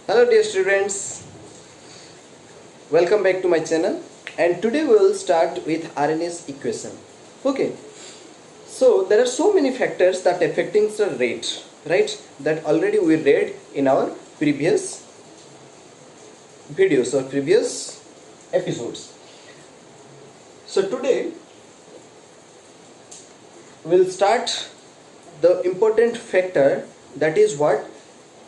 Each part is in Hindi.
Hello dear students, welcome back to my channel, and today we will start with RNS equation. Okay, so there are so many factors that affecting the rate, right, that already we read in our previous videos or previous episodes. So today we'll start the important factor, that is what?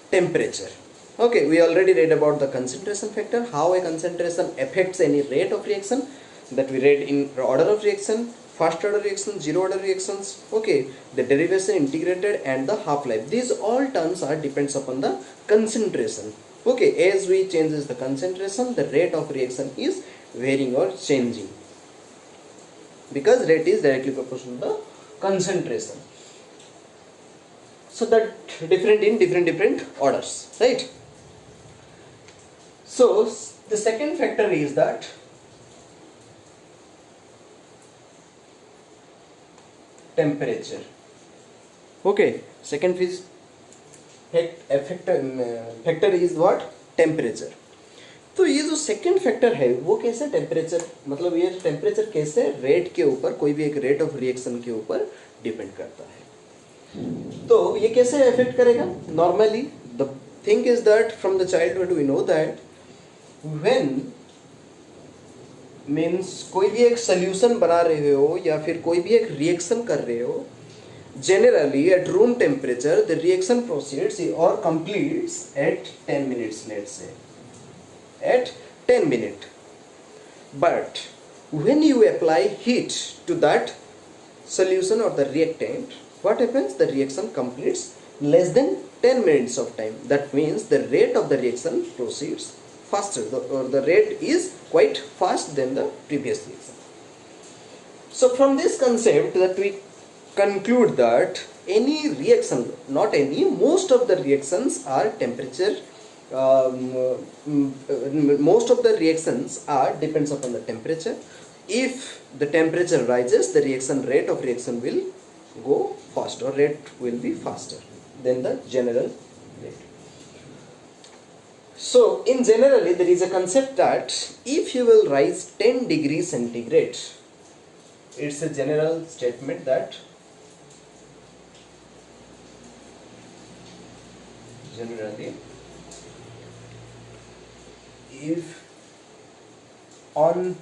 Temperature. Okay, we already read about the concentration factor, how a concentration affects any rate of reaction, that we read in order of reaction, first order reaction, zero order reactions, okay, the derivation, integrated, and the half-life. These all terms are depends upon the concentration. Okay, as we changes the concentration, the rate of reaction is varying or changing, because rate is directly proportional to the concentration. So that different in different orders, right? So the second factor is that temperature. Okay, second factor is what? Temperature. तो ये जो सेकंड फैक्टर है वो कैसे टेम्परेचर, मतलब ये टेम्परेचर कैसे रेट के ऊपर, कोई भी एक रेट ऑफ रिएक्शन के ऊपर डिपेंड करता है। तो ये कैसे इफेक्ट करेगा? Normally the thing is that from the childhood we know that when means कोई भी एक सोल्यूशन बना रहे हो या फिर कोई भी एक रिएक्शन कर रहे हो, generally at room temperature the reaction proceeds or completes at 10 minutes, let's say at 10 minutes. But when you apply heat to that solution or the reactant, what happens? The reaction completes less than 10 minutes of time. That means the rate of the reaction proceeds faster, or the rate is quite fast than the previous reaction. So from this concept that we conclude that any reaction, not any, most of the reactions are temperature, most of the reactions are depends upon the temperature. If the temperature rises, the reaction rate of reaction will go faster, rate will be faster than the general rate. So in generally there is a concept that if you will rise 10 degrees centigrade, it's a general statement that generally if on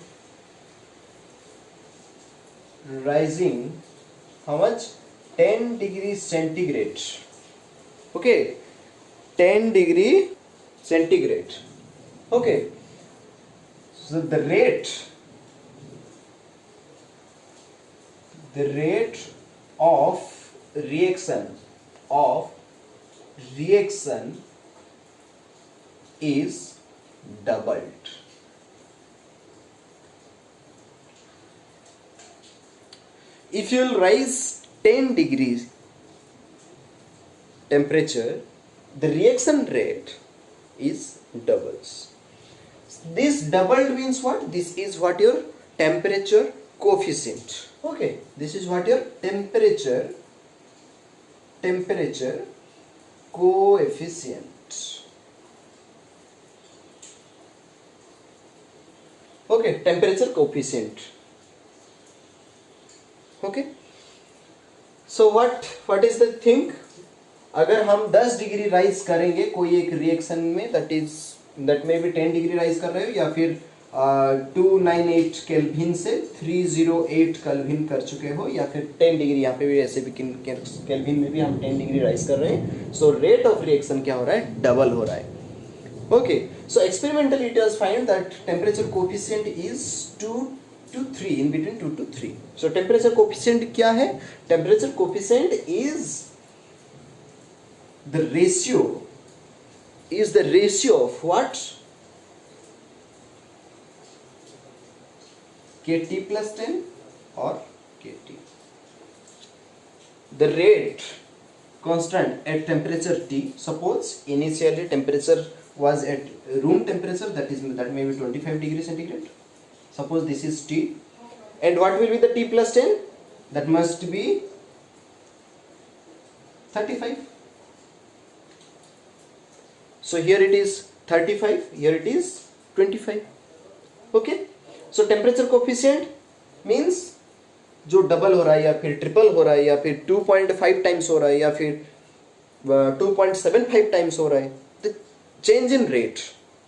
rising how much? 10 degrees centigrade, okay, 10 degree centigrade, okay, so the rate of reaction is doubled. If you will rise 10 degrees temperature, the reaction rate is doubles. This doubled means what? This is what your temperature coefficient. Okay, this is what your temperature coefficient. Okay, temperature coefficient. Okay, so what is the thing? अगर हम 10 डिग्री राइज करेंगे कोई एक रिएक्शन में, that may be 10 degree rise कर रहे हो, या फिर 298 केल्विन से 308 केल्विन कर चुके हो, या फिर 10 डिग्री, यहाँ पे भी ऐसे भी केल्विन में भी हम 10 डिग्री राइज कर रहे हैं, सो रेट ऑफ रिएक्शन क्या हो रहा है? डबल हो रहा है. Okay, so experimentally it was found that temperature coefficient is 2 to 3, in between 2 to 3. So temperature coefficient क्या है? Temperature coefficient is the ratio of what? Kt plus 10 or Kt. The rate constant at temperature T. Suppose initially temperature was at room temperature, that may be 25 degrees centigrade. Suppose this is T, and what will be the T plus 10? That must be 35. So here it is 35, here it is 25. Okay, so temperature coefficient means जो डबल हो रहा है या फिर ट्रिपल हो रहा है या फिर 2.5 टाइम्स हो रहा है या फिर 2.75 टाइम्स हो रहा है, the change in rate,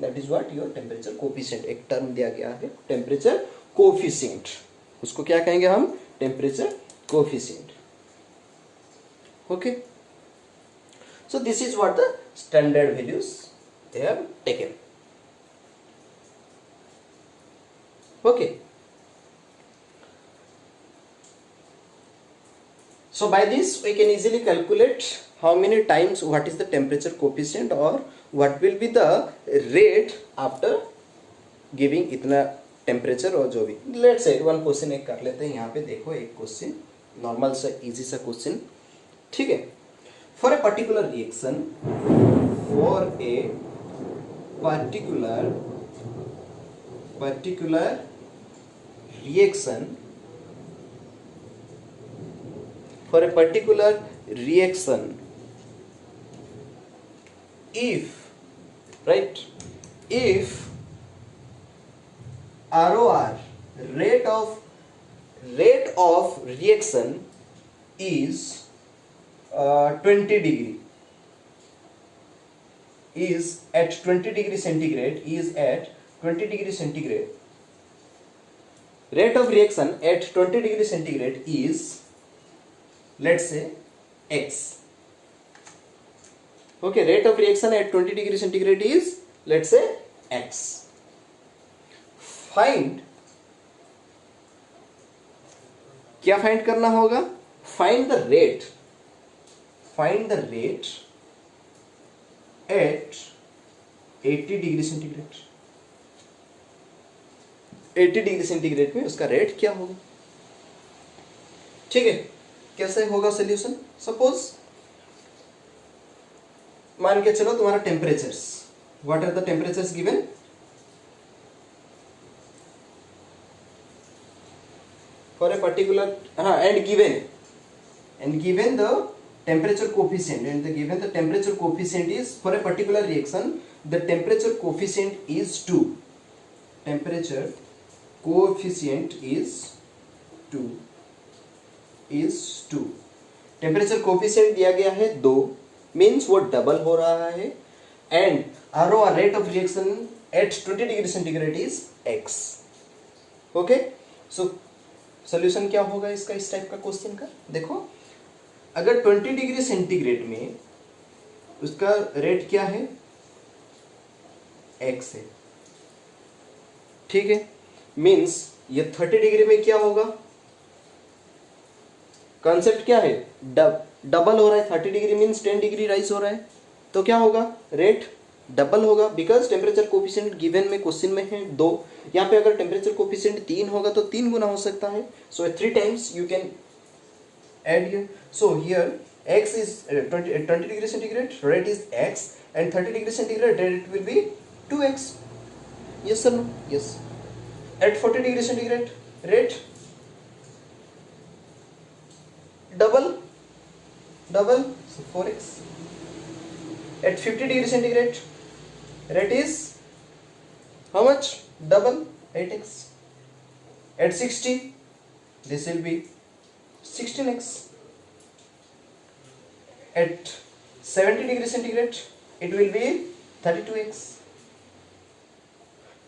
that is what your temperature coefficient. एक टर्म दिया गया है टेम्परेचर कोफिशिएंट, उसको क्या कहेंगे हम, temperature coefficient. Okay, so this is what the standard values they have taken. Okay, so by this we can easily calculate how many times what is the temperature coefficient or what will be the rate after giving इतना टेम्परेचर और जो भी. लेट्स से वन क्वेश्चन एक कर लेते हैं. यहाँ पे देखो एक क्वेश्चन नॉर्मल सा इजी सा क्वेश्चन, ठीक है. For a particular reaction, for a particular reaction, for a particular reaction, if, right, if ROR, rate of reaction is 20 degree, is at 20 degree centigrade, is at 20 degree centigrade, rate of reaction at 20 degree centigrade is, let's say, x. Okay, rate of reaction at 20 degree centigrade is, let's say, x. Find, क्या फाइंड करना होगा, find the rate at 80 degree centigrade. 80 degree centigrade में उसका रेट क्या होगा. ठीक है, कैसे होगा सोल्यूशन. सपोज मान के चलो तुम्हारा temperatures, what are the temperatures given, for a particular, हाँ, and given the temperature coefficient, and given the temperature coefficient is, for a particular reaction the temperature coefficient is 2. Temperature coefficient is 2. Temperature coefficient दिया गया है 2, मीन्स वो डबल हो रहा है. And ROR, rate of reaction at 20 degree centigrade is x. Okay, so solution क्या होगा इसका, इस टाइप का क्वेश्चन का. देखो, अगर 20 डिग्री सेंटीग्रेड में उसका रेट क्या है, x है, ठीक है. मीन्स ये 30 डिग्री में क्या होगा, कॉन्सेप्ट क्या है, डबल हो रहा है. 30 डिग्री मीन्स 10 डिग्री राइज हो रहा है, तो क्या होगा, रेट डबल होगा. बिकॉज टेम्परेचर कोफिशिएंट गिवन में क्वेश्चन में है 2, यहाँ पे अगर टेम्परेचर कोफिशिएंट 3 होगा तो 3 गुना हो सकता है. सो 3 times you can add here. So here x is 20 degree centigrade, rate is x, and 30 degree centigrade rate will be 2x. Yes or no? Yes. At 40 degree centigrade rate double, so 4x. At 50 degree centigrade rate is how much, double, 8x. At 60 this will be 16x. At 70 degree centigrade it will be 32x.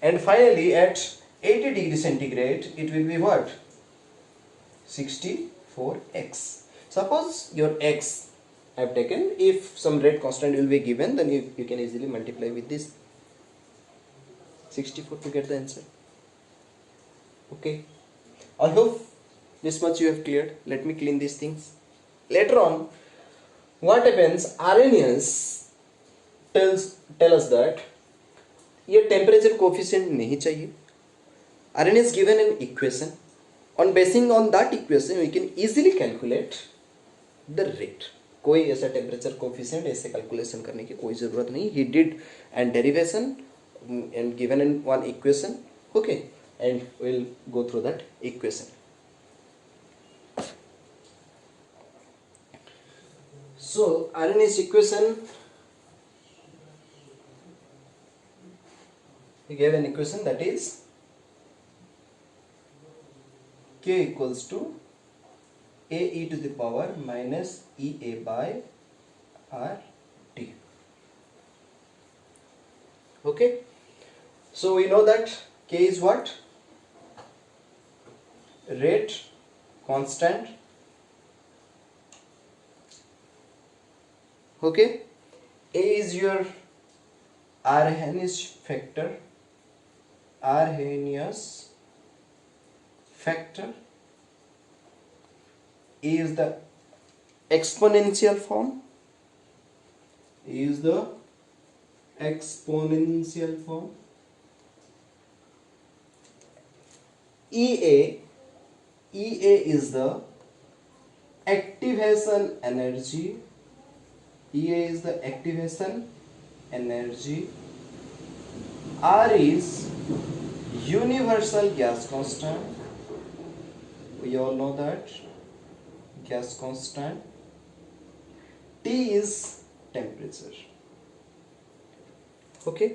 And finally at 80 degree centigrade it will be what, 64x. Suppose your x I have taken, if some rate constant will be given, then you can easily multiply with this 64 to get the answer. Okay, I hope this much you have cleared. Let me clean these things. Later on, what happens, Arrhenius tell us that ये टेम्परेचर कोफिशिएंट नहीं चाहिए. Arrhenius given an equation. On basing on that equation we can easily calculate the rate. कोई ऐसा टेम्परेचर कोफिशिएंट ऐसे कैलकुलेशन करने की कोई जरूरत नहीं. He did and derivation and given in one equation. Okay, and we'll go through that equation. So Arrhenius equation he gave an equation that is K equals to A e to the power minus EA by RT. Okay, so we know that K is what? Rate constant. Okay, A is your Arrhenius factor, Arrhenius factor. A is the exponential form. A is the exponential form. EA is the activation energy. EA is the activation energy. R is universal gas constant. We all know that gas constant. T is temperature. Okay,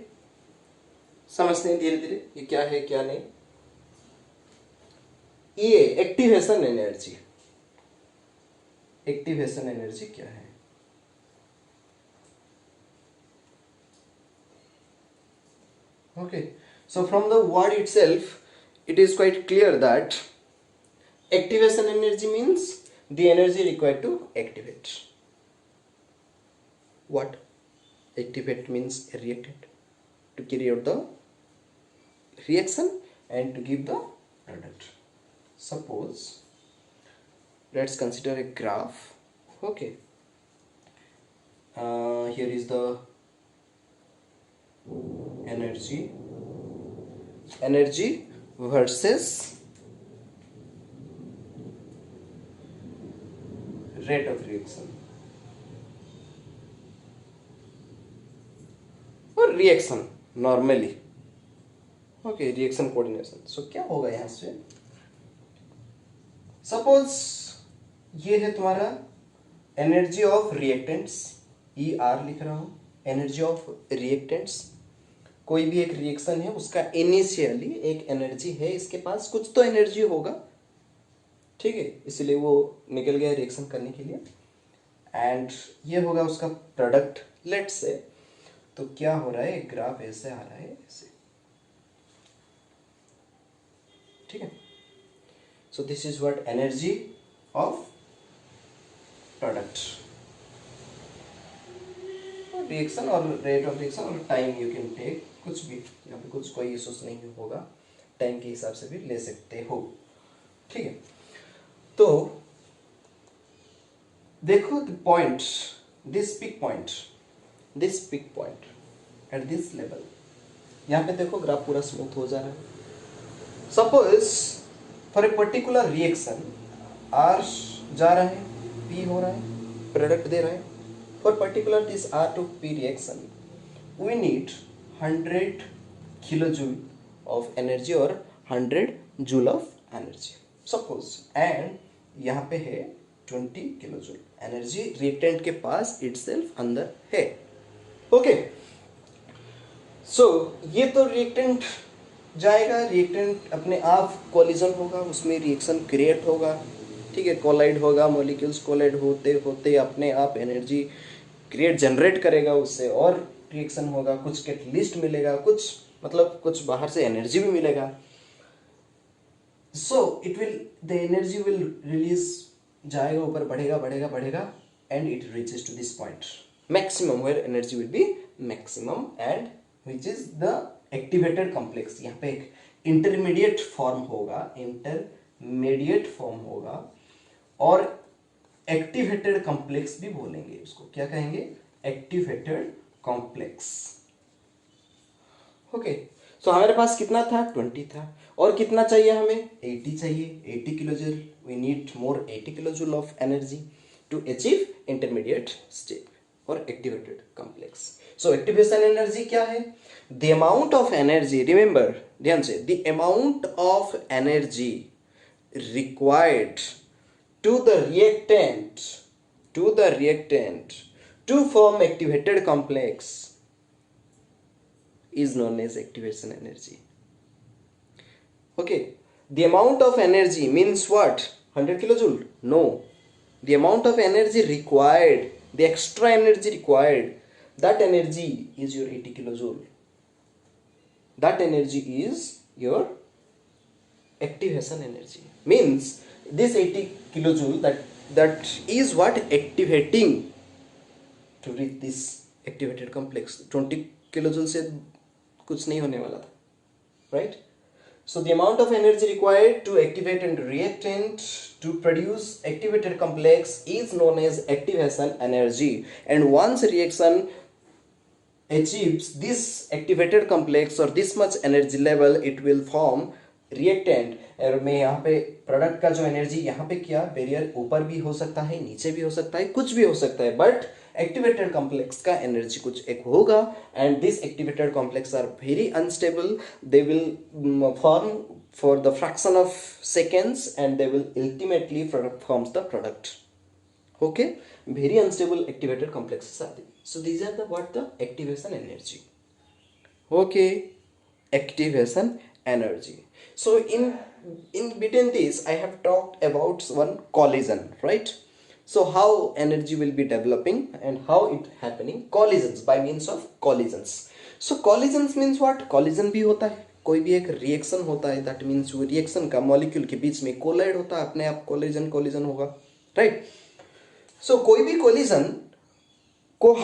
समझते हैं धीरे धीरे ये क्या है क्या नहीं. ये एक्टिवेशन एनर्जी. एक्टिवेशन एनर्जी क्या है? Okay, so from the word itself it is quite clear that activation energy means the energy required to activate. What? Activate means a reactant to carry out the reaction and to give the product. Suppose let's consider a graph. Okay, here is the energy versus rate of reaction और reaction normally. Okay, reaction coordination. So क्या होगा यहां से? सपोज ये है तुम्हारा energy of reactants, E R लिख रहा हूं. एनर्जी ऑफ रिएक्टेंट्स, कोई भी एक रिएक्शन है उसका इनिशियली एक एनर्जी है, इसके पास कुछ तो एनर्जी होगा. ठीक है, इसलिए वो निकल गया रिएक्शन करने के लिए. एंड ये होगा उसका प्रोडक्ट लेट्स से. तो क्या हो रहा है, ग्राफ ऐसे आ रहा है ऐसे. ठीक है, सो this is what energy of product. Reaction और रेट ऑफ रिएक्शन और टाइम यू कैन टेक, कुछ भी यहाँ पे कुछ कोई इश्यूज नहीं होगा, टाइम के हिसाब से भी ले सकते हो. ठीक है, तो देखो the point, this peak point at this level. यहाँ पे देखो ग्राफ पूरा स्मूथ हो जा रहा है. Suppose for a particular reaction R जा रहा है, पी हो रहा है, प्रोडक्ट दे रहा है. For particular this R to P reaction, we need 100 kilojoule of energy or 100 joule of energy. Suppose and यहाँ पे है 20 kilojoule energy reactant के पास itself अंदर है. Okay, so ये तो reactant जाएगा, reactant अपने आप कोलिजन होगा, उसमें रिएक्शन क्रिएट होगा. ठीक है, कोलाइड होगा, मॉलिक्यूल्स कोलाइड होते होते अपने आप एनर्जी क्रिएट जनरेट करेगा उससे और रिएक्शन होगा. कुछ कैटलिस्ट मिलेगा, कुछ मतलब कुछ बाहर से एनर्जी भी मिलेगा. So it will, the energy will release, जाएगा ऊपर, बढ़ेगा बढ़ेगा बढ़ेगा and it reaches to this point maximum where energy will be maximum and which is the activated complex. यहाँ पे एक इंटरमीडिएट फॉर्म होगा, और एक्टिवेटेड कॉम्प्लेक्स भी बोलेंगे उसको. क्या कहेंगे? Activated complex. ओके, सो हमारे पास कितना था? 20 था. और कितना चाहिए हमें? 80 चाहिए. 80 kilojoule. We need more 80 kilojoule of energy to achieve intermediate state और activated complex. So activation energy क्या है? The amount of energy, remember, ध्यान से, the amount of energy required to the reactant to form activated complex is known as activation energy. Okay, the amount of energy means what? 100 kilojoule? No. The amount of energy required, the extra energy required, that energy is your 80 kilojoule. That energy is your activation energy. Means this 80 kilojoule, that is what activating to reach this activated complex. 20 kilojoule से कुछ नहीं होने वाला था, right? So the amount of energy required to activate and reactant to produce activated complex is known as activation energy. And once reaction achieves this activated complex or this much energy level, it will form reactant. और मैं यहाँ पे प्रोडक्ट का जो एनर्जी यहाँ पे किया, बैरियर ऊपर भी हो सकता है, नीचे भी हो सकता है, कुछ भी हो सकता है, बट एक्टिवेटेड कॉम्प्लेक्स का एनर्जी कुछ एक होगा. And this activated complex are very unstable. They will form for the fraction of seconds and they will ultimately forms the product. Okay, very unstable activated complexes are there. So these are the what the activation energy. Okay, activation energy. So in between this I have talked about one collision, right? So how energy will be developing and how it happening? Collisions, by means of collisions. So collisions means what? Collision भी होता है, कोई भी एक रिएक्शन होता है, दैट मीन्स वो रिएक्शन का मॉलिक्यूल के बीच में कोलाइड होता है, अपने आप कोलिजन होगा, राइट? सो कोई भी कोलिजन को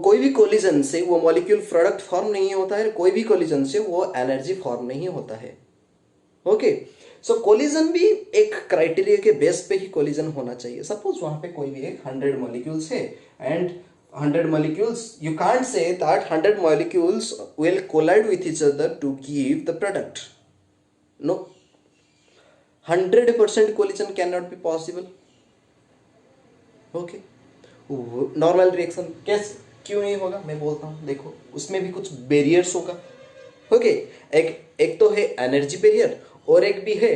कोई भी कोलिजन से वो मॉलिक्यूल प्रोडक्ट फॉर्म नहीं होता है, कोई भी कोलिजन से वो एनर्जी फॉर्म नहीं होता है. ओके, सो कोलिजन भी एक क्राइटेरिया के बेस पे ही कोलिजन होना चाहिए. सपोज वहां पे कोई भी एक 100 मॉलिक्यूल्स है and 100 molecules, you can't say that 100 molecules will collide with each other to give the product. No, 100% collision cannot be possible. Okay, normal reaction कैसे क्यों नहीं होगा, मैं बोलता हूँ. देखो, उसमें भी कुछ बैरियर्स होगा. ओके, एक तो है एनर्जी बैरियर और एक भी है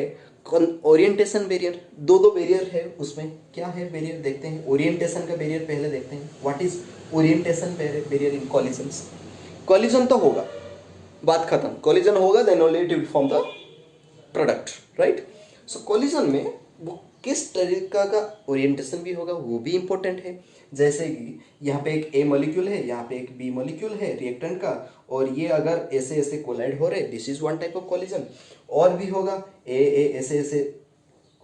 ओरिएंटेशन बैरियर. दो बैरियर है उसमें. क्या है बैरियर देखते हैं. ओरिएंटेशन का बैरियर पहले देखते हैं. What is orientation barrier in collisions? Collision तो होगा, बात खत्म. कॉलिजन होगा then only it will form the product, right? So collision में वो किस तरीका का ओरिएंटेशन भी होगा वो भी इंपॉर्टेंट है. जैसे कि यहाँ पे एक ए मॉलिक्यूल है, यहाँ पे एक बी मॉलिक्यूल है रिएक्टेंट का, और ये अगर ऐसे ऐसे कोलाइड हो रहे, this is one type of collision. और भी होगा ए ऐसे ऐसे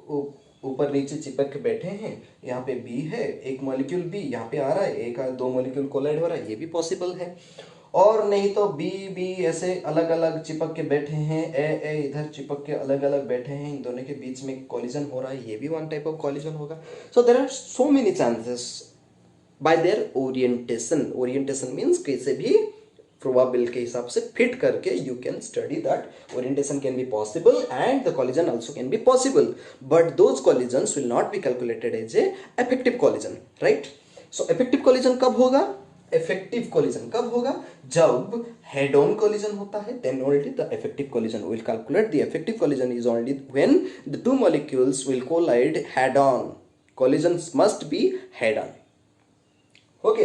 ऊपर नीचे चिपक के बैठे हैं, यहाँ पे बी है, एक मॉलिक्यूल बी यहाँ पे आ रहा है, एक दो मॉलिक्यूल कोलाइड हो रहा है, ये भी पॉसिबल है. और नहीं तो बी ऐसे अलग अलग चिपक के बैठे हैं, ए इधर चिपक के अलग अलग बैठे हैं, इन दोनों के बीच में कॉलिजन हो रहा है, ये भी वन टाइप ऑफ कॉलिजन होगा. So there are so many chances by their orientation means कैसे भी प्रोबेबिलिटी के हिसाब से फिट करके you can study that orientation can be possible and the collision also can be possible, but those collisions will not be calculated as a effective collision, right? So effective collision कब होगा? इफेक्टिव कॉलिजन कब होगा? जब हेड ऑन कॉलिजन होता है, then only the effective collision. Will calculate the effective collision is only when the two molecules will collide head on. Collisions must be head on. Okay,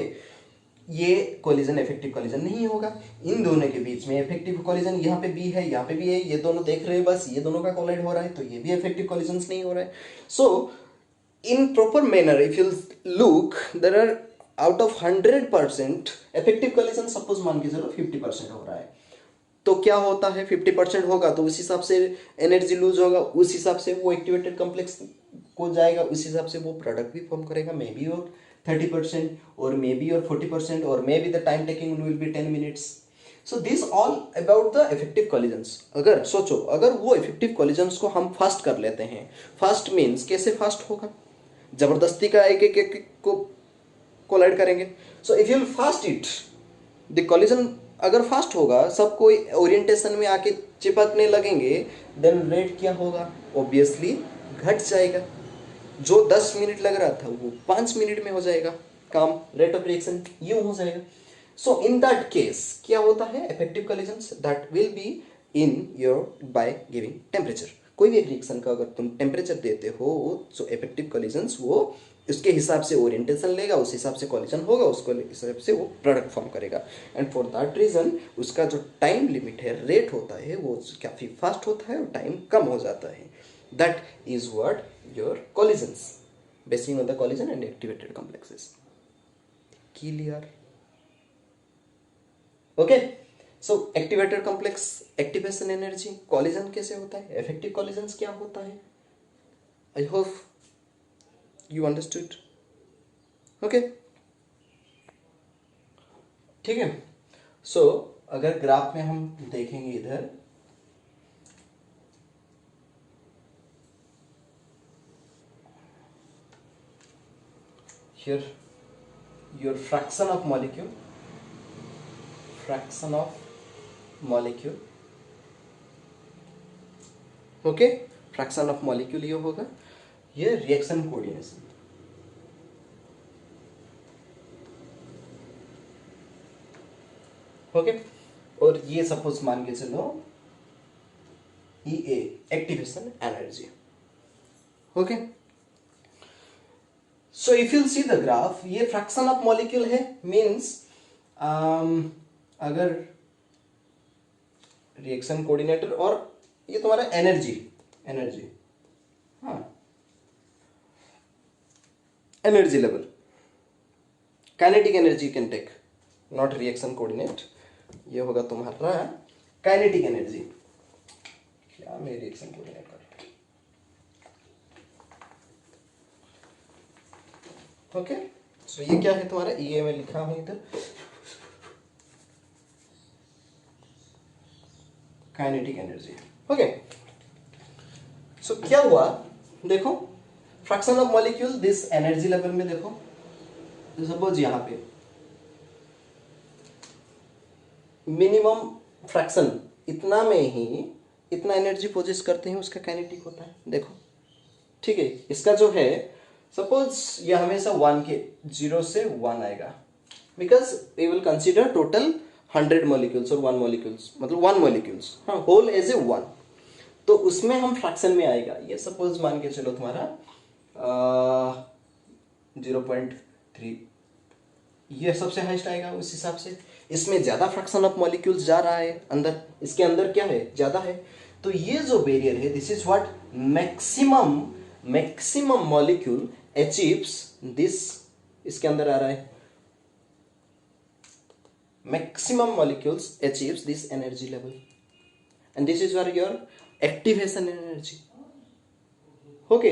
ये कॉलिजन इफेक्टिव कॉलिजन नहीं होगा. इन दोनों के बीच में इफेक्टिव कॉलिजन, यहाँ पे बी है, यहाँ पे भी है, ये दोनों देख रहे हैं बस, ये दोनों का कोलाइड हो रहा है, तो ये भी इफेक्टिव कॉलिजन नहीं हो रहा है. So in proper manner if you look, there are out of 100% effective collision suppose मान के चलो 50% हो रहा है, तो क्या होता है 50% होगा तो उस हिसाब से एनर्जी लूज होगा, उस हिसाब से वो एक्टिवेटेड कॉम्प्लेक्स को जाएगा, उस हिसाब से वो प्रोडक्ट भी फॉर्म करेगा. मे बी और 30% और मे बी और 40% और may be the time taking will be 10 minutes. So this all about the effective collisions. अगर सोचो, अगर वो इफेक्टिव कॉलिजन्स को हम फास्ट कर लेते हैं, फास्ट मीन्स कैसे फास्ट होगा? जबरदस्ती का एक को कोलाइड करेंगे. सो if you fast it, the collision अगर फास्ट होगा, सब कोई ओरिएंटेशन में आके चिपकने लगेंगे, देन रेट क्या होगा? ऑब्वियसली घट जाएगा. जो 10 मिनट लग रहा था वो 5 मिनट में हो जाएगा काम. रेट ऑफ रिएक्शन यूं हो जाएगा. सो इन दैट केस क्या होता है? Effective collisions that will be in your by giving temperature. कोई भी रिएक्शन का अगर तुम टेम्परेचर देते हो, सो इफेक्टिव कॉलिजन्स वो उसके हिसाब से ओरिएंटेशन लेगा, उस हिसाब से कॉलिजन होगा, उसको हिसाब से वो प्रोडक्ट फॉर्म करेगा। एंड फॉर दैट रीज़न उसका जो टाइम लिमिट है, रेट होता है, वो काफ़ी फास्ट होता है और टाइम कम हो जाता है। That is what your collisions basin on the collision and activated complexes. Clear? Okay, so activated complex activation energy, collision कैसे होता है, इफेक्टिव कॉलिजन क्या होता है। I hope you understood. Okay, ठीक है। सो अगर ग्राफ में हम देखेंगे इधर, here your fraction of molecule, okay, fraction of molecule ये होगा, ये रिएक्शन कोऑर्डिनेशन। ओके, और ये सपोज मान के चलो E A activation energy. Okay, so if you see the graph, ये फ्रैक्शन ऑफ मॉलिक्यूल है, मीन्स अगर रिएक्शन कोऑर्डिनेटर और ये तुम्हारा एनर्जी हाँ, energy level, kinetic energy can take, not reaction coordinate, ये होगा तुम्हारा काइनेटिक एनर्जी। क्या मैं रिएक्शन कोऑर्डिनेट कर, ओके, सो ये क्या है तुम्हारा ई ए में लिखा हूं इधर, काइनेटिक एनर्जी। ओके, सो क्या हुआ, देखो fraction of molecule this energy level में देखो, सपोज यहां पे मिनिमम फ्रैक्शन इतना में ही इतना एनर्जी पोजेस करते हैं, उसका काइनेटिक होता है। देखो ठीक है, इसका जो है सपोज ये हमेशा 1 के 0 से 1 आएगा, because we will consider total 100 molecules और 1 मॉलिक्यूल्स, मतलब 1 मॉलिक्यूल्स, हाँ, होल एज ए 1, तो उसमें हम फ्रैक्शन में आएगा। ये सपोज मान के चलो तुम्हारा 0.3, ये सबसे हाईएस्ट आएगा उस हिसाब से। इसमें ज्यादा फ्रैक्शन ऑफ मॉलिक्यूल्स जा रहा है अंदर, इसके अंदर क्या है, ज्यादा है, तो ये जो बैरियर है, this is what maximum molecule achieves this, इसके अंदर आ रहा है, maximum molecules achieves this energy level and this is your activation energy. Okay,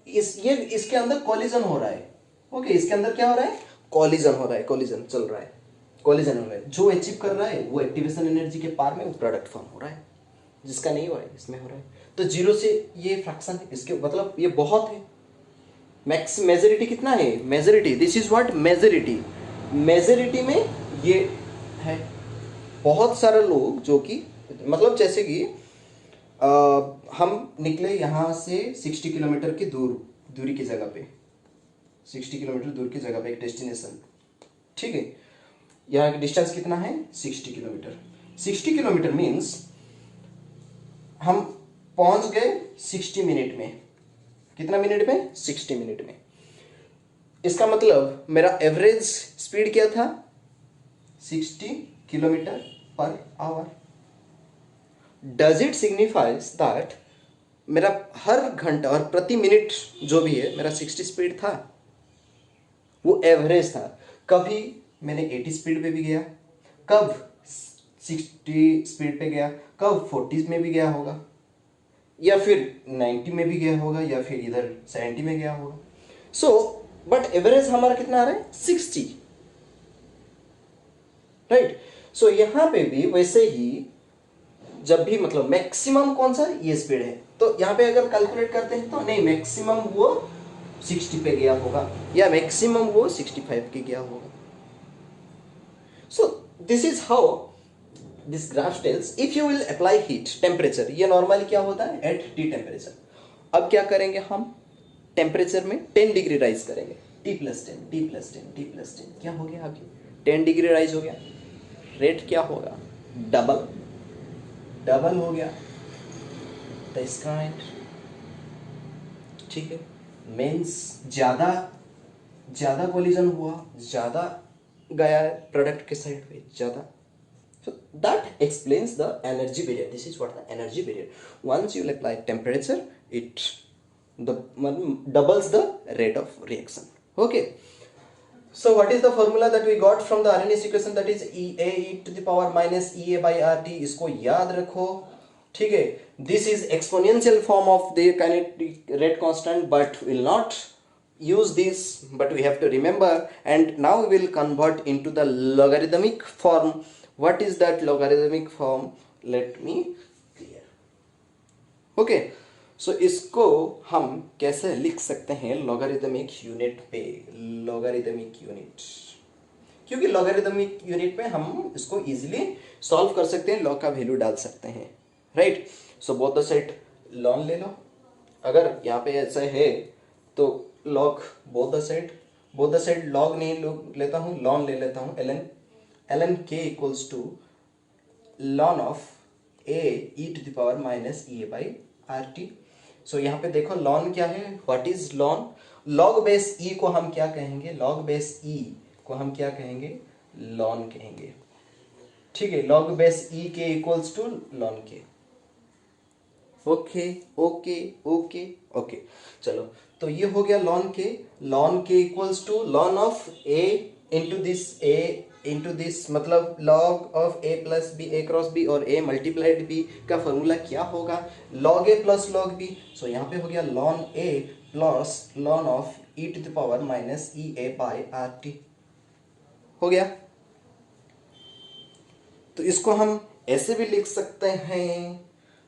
इसके अंदर कॉलिजन हो रहा है। ओके, इसके अंदर क्या हो रहा है, कॉलिजन हो रहा है, कॉलिजन चल रहा है, कॉलिजन हो रहा है। जो अचीव कर रहा है वो एक्टिवेशन एनर्जी के पार में वो प्रोडक्ट फॉर्म हो रहा है, जिसका नहीं हो रहा है इसमें हो रहा है। तो 0 से ये फ्रैक्शन है, इसके मतलब ये बहुत है। मैक्स मेजोरिटी कितना है, majority, this is what majority, majority में ये है। बहुत सारे लोग जो कि मतलब जैसे कि हम निकले यहाँ से 60 किलोमीटर की दूरी की जगह पे, 60 किलोमीटर दूर की जगह पे एक डेस्टिनेशन, ठीक है, यहाँ की डिस्टेंस कितना है 60 किलोमीटर। 60 किलोमीटर मीन्स हम पहुंच गए 60 मिनट में, कितना मिनट में, 60 मिनट में। इसका मतलब मेरा एवरेज स्पीड क्या था, 60 kilometre per hour. Does it signifies that मेरा हर घंटा और प्रति मिनट जो भी है मेरा 60 स्पीड था, वो एवरेज था। कभी मैंने 80 स्पीड पे भी गया, कब 60 स्पीड पे गया, कब 40 में भी गया होगा, या फिर 90 में भी गया होगा, या फिर इधर 70 में गया होगा। सो बट एवरेज हमारा कितना आ रहा है, 60, राइट। सो यहां पे भी वैसे ही जब भी मतलब मैक्सिमम कौन सा ये स्पीड है, तो यहाँ पे अगर कैलकुलेट करते हैं तो नहीं, मैक्सिमम वो 60 पे गया होगा या मैक्सिमम वो 65 के गया होगा। So this is how this graph tells if you will apply heat temperature, ये नॉर्मली क्या होता है एट टी टेम्परेचर। अब क्या करेंगे हम, टेम्परेचर में 10 डिग्री राइज करेंगे, T+10 T+10 T+10 क्या हो गया, अभी 10 डिग्री राइज हो गया, रेट क्या होगा, डबल हो गया, द स्काइंड, ठीक है, मीन्स ज़्यादा कोलिजन हुआ, ज़्यादा गया है प्रोडक्ट के साइड पे ज़्यादा. So that explains the energy barrier. This is what the energy barrier. Once you apply temperature, it doubles the rate of reaction. Okay. So what is the formula that we got from the Arrhenius equation? That is e to the power minus EA by RT. इसको याद रखो, ठीक है. This is exponential form of the kinetic rate constant, but will not use this, but we have to remember. And now we will convert into the logarithmic form. What is that logarithmic form? Let me clear. Okay. सो इसको हम कैसे लिख सकते हैं लॉगरिदमिक यूनिट पे, लॉगरिदमिक यूनिट, क्योंकि लॉगरिदमिक यूनिट पे हम इसको इजीली सॉल्व कर सकते हैं, लॉग का वैल्यू डाल सकते हैं, right. So both the side lon ले लो. अगर यहाँ पे ऐसा है तो log both the side log नहीं लेता हूँ, लॉन ले लेता हूँ. ln k equals to lon of a e to the power minus EA by RT. So यहाँ पे देखो लॉन क्या है, what is lon. Log base E को हम क्या कहेंगे, लॉग बेस ई को हम क्या कहेंगे, लॉन कहेंगे, ठीक है. Log base E K equals to lon K. Okay okay okay okay. चलो, तो ये हो गया लॉन के equals to lon of A into this मतलब log of A plus B, A cross B और ए मल्टीप्लाइड बी का फॉर्मूला क्या होगा, log A plus log B. So यहाँ पे हो गया lon A plus lawn of E to the power minus E A by R T. हो गया. तो इसको हम ऐसे भी लिख सकते हैं,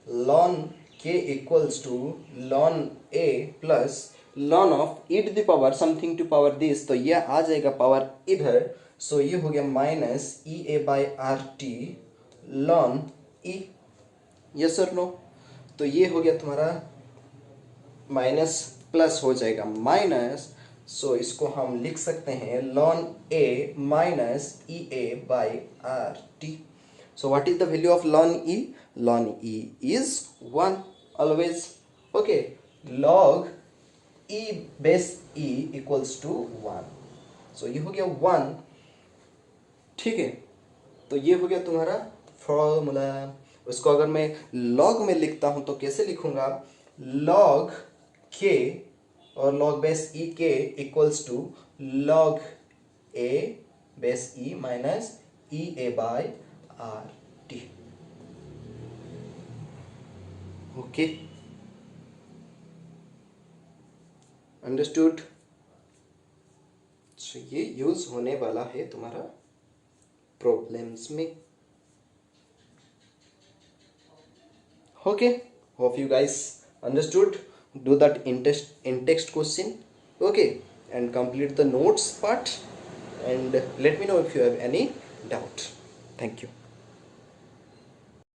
लॉन के equals to ln A plus lawn of E to the power something to power this. तो यह आ जाएगा पावर इधर. सो ये हो गया minus E A by R T lawn E. Yes और नो. तो ये हो गया तुम्हारा माइनस प्लस हो जाएगा माइनस. सो इसको हम लिख सकते हैं ln A minus E A by R T. So what is the value of ln E? Ln E is 1 always. Okay. Log E base E equals to 1. So ये हो गया 1, ठीक है. तो ये हो गया तुम्हारा फॉर्मूला. उसको अगर मैं लॉग में लिखता हूं तो कैसे लिखूंगा, लॉग के और log base E K equals to log A base E minus E A by R T. Okay, understood. So ये यूज होने वाला है तुम्हारा प्रॉब्लम्स में. Okay, hope you guys understood. Do that in text question, okay, and complete the notes part and let me know if you have any doubt. Thank you.